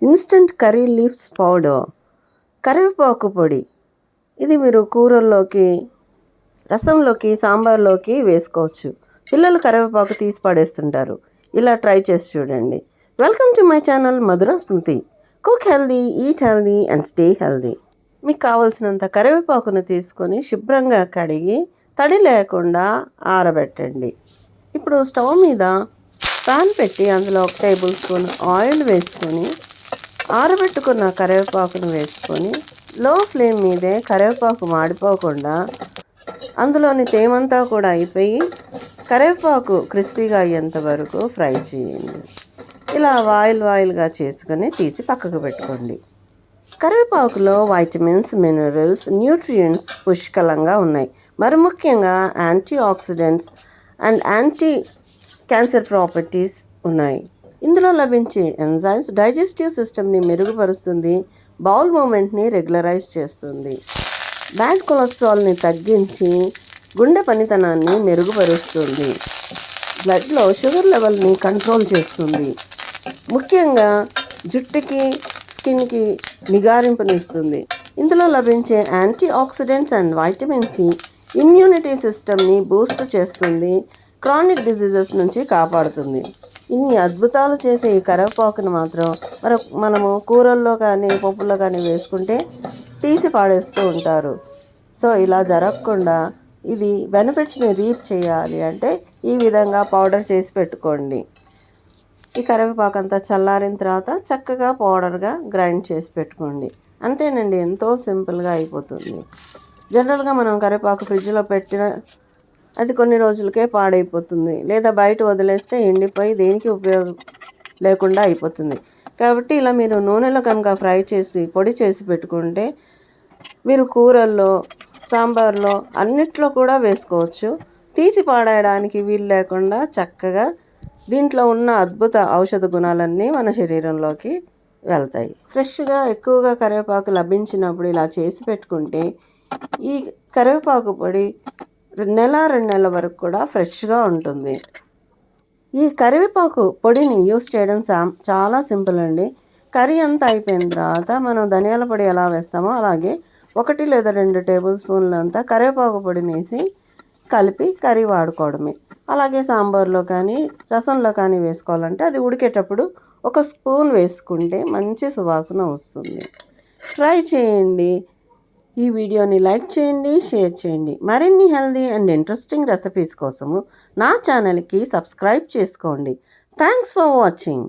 Instant curry leaves powder, కరివేపాకు పొడి. ఇది మీరు కూరల్లోకి, రసంలోకి, సాంబార్లోకి వేసుకోవచ్చు. పిల్లలు కరివేపాకు తీసి పడేస్తుంటారు. ఇలా ట్రై చేసి చూడండి. Welcome to my channel Madhura Smriti. Cook healthy, eat healthy and stay healthy. మీకు కావలసినంత కరివేపాకును తీసుకొని శుభ్రంగా కడిగి తడి లేకుండా ఆరబెట్టండి. ఇప్పుడు స్టవ్ మీద పాన్ పెట్టి అందులో 1 టేబుల్ స్పూన్ ఆయిల్ వేసుకొని ఆరబెట్టుకున్న కరివేపాకును వేసుకొని లో ఫ్లేమ్ మీదే కరివేపాకు మాడిపోకుండా అందులోని తేమంతా కూడా అయిపోయి కరివేపాకు క్రిస్పీగా అయ్యేంత వరకు ఫ్రై చేయండి. ఇలా ఆయిల్గా చేసుకొని తీసి పక్కకు పెట్టుకోండి. కరివేపాకులో వైటమిన్స్, మినరల్స్, న్యూట్రియంట్స్ పుష్కలంగా ఉన్నాయి. మరి ముఖ్యంగా antioxidants and anti cancer properties ఉన్నాయి. ఇందులో లభించే ఎంజైమ్స్ డైజెస్టివ్ సిస్టమ్ని మెరుగుపరుస్తుంది, బౌల్ మూమెంట్ని రెగ్యులరైజ్ చేస్తుంది, బ్యాడ్ కొలెస్ట్రాల్ని తగ్గించి గుండె పనితనాన్ని మెరుగుపరుస్తుంది, బ్లడ్లో షుగర్ లెవెల్ని కంట్రోల్ చేస్తుంది, ముఖ్యంగా జుట్టుకి, స్కిన్కి నిగారింపునిస్తుంది. ఇందులో లభించే antioxidants and vitamin C immunity సిస్టమ్ని బూస్ట్ చేస్తుంది, క్రానిక్ డిసీజెస్ నుంచి కాపాడుతుంది. ఇన్ని అద్భుతాలు చేసే ఈ కరివేపాకును మాత్రం మనము కూరల్లో కానీ పప్పుల్లో కానీ వేసుకుంటే తీసి పాడేస్తూ ఉంటారు. సో ఇలా జరగకుండా ఇది బెనిఫిట్స్ని రీప్ చేయాలి అంటే ఈ విధంగా పౌడర్ చేసి పెట్టుకోండి. ఈ కరివేపాకు అంతా చల్లారిన తర్వాత చక్కగా పౌడర్గా గ్రైండ్ చేసి పెట్టుకోండి. అంతేనండి, ఎంతో సింపుల్గా అయిపోతుంది. జనరల్గా మనం కరివేపాకు ఫ్రిడ్జ్లో పెట్టిన అది కొన్ని రోజులకే పాడైపోతుంది, లేదా బయట వదిలేస్తే ఎండిపోయి దేనికి ఉపయోగం లేకుండా అయిపోతుంది. కాబట్టి ఇలా మీరు నూనెలో కనుక ఫ్రై చేసి పొడి చేసి పెట్టుకుంటే మీరు కూరల్లో, సాంబార్లో అన్నిట్లో కూడా వేసుకోవచ్చు. తీసి పాడేయడానికి వీలు లేకుండా చక్కగా దీంట్లో ఉన్న అద్భుత ఔషధ గుణాలన్నీ మన శరీరంలోకి వెళ్తాయి. ఫ్రెష్గా ఎక్కువగా కరివేపాకు లభించినప్పుడు ఇలా చేసి పెట్టుకుంటే ఈ కరివేపాకు పొడి 1 నెల 2 నెలల వరకు కూడా ఫ్రెష్గా ఉంటుంది. ఈ కరివేపాకు పొడిని యూస్ చేయడం చాలా సింపుల్ అండి. కర్రీ అంతా అయిపోయిన తర్వాత మనం ధనియాల పొడి ఎలా వేస్తామో అలాగే 1 లేదా 2 టేబుల్ స్పూన్లంతా కరివేపాకు పొడిని వేసి కలిపి కర్రీ వాడుకోవడమే. అలాగే సాంబార్లో కానీ రసంలో కానీ వేసుకోవాలంటే అది ఉడికేటప్పుడు 1 స్పూన్ వేసుకుంటే మంచి సువాసన వస్తుంది. ట్రై చేయండి. ఈ వీడియోని లైక్ చేయండి, షేర్ చేయండి. మరిన్ని హెల్దీ అండ్ ఇంట్రెస్టింగ్ రెసిపీస్ కోసము నా ఛానల్కి సబ్స్క్రైబ్ చేసుకోండి. Thanks for watching.